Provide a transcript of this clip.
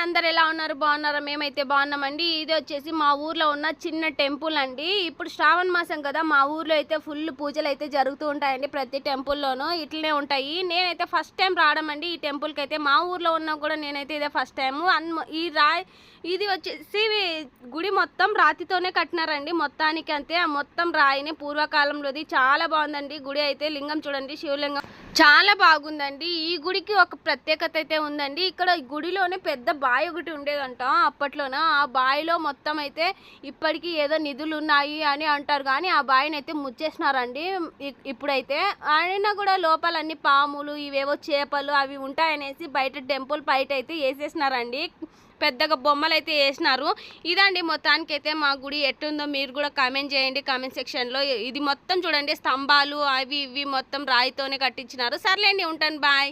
అందరు ఎలా ఉన్నారు? బాగున్నారా? మేమైతే బాగున్నామండి. ఇది వచ్చేసి మా ఊర్లో ఉన్న చిన్న టెంపుల్ అండి. ఇప్పుడు శ్రావణ మాసం కదా, మా ఊర్లో అయితే ఫుల్ పూజలు అయితే జరుగుతూ ఉంటాయండి. ప్రతి టెంపుల్లోనూ ఇట్లనే ఉంటాయి. నేనైతే ఫస్ట్ టైం రావడం అండి ఈ టెంపుల్కి. అయితే మా ఊర్లో ఉన్నా కూడా నేనైతే ఇదే ఫస్ట్ టైము. ఇది వచ్చేసి గుడి మొత్తం రాతితోనే కట్టినారండి. మొత్తానికి అంతే, ఆ మొత్తం రాయిని పూర్వకాలంలోది. చాలా బాగుందండి గుడి అయితే. లింగం చూడండి, శివలింగం చాలా బాగుందండి. ఈ గుడికి ఒక ప్రత్యేకత అయితే ఉందండి. ఇక్కడ గుడిలోనే పెద్ద బావి ఒకటి ఉండేదంట అప్పట్లోన. ఆ బావిలో మొత్తం అయితే ఇప్పటికీ ఏదో నిధులు ఉన్నాయి అని అంటారు, కానీ ఆ బావిని అయితే ముచ్చేసినారండి ఇప్పుడైతే. అయినా కూడా లోపల అన్ని పాములు, ఇవేవో చేపలు అవి ఉంటాయనేసి బయట టెంపుల్ బయట అయితే వేసేసినారండి. పెద్దగా బొమ్మలు అయితే వేసినారు. ఇదండి మొత్తానికి అయితే మా గుడి ఎట్టుందో మీరు కూడా కామెంట్ చేయండి కామెంట్ సెక్షన్లో. ఇది మొత్తం చూడండి, స్తంభాలు అవి ఇవి మొత్తం రాయితోనే కట్టించినారు. సర్లేండి, ఉంటాను, బాయ్.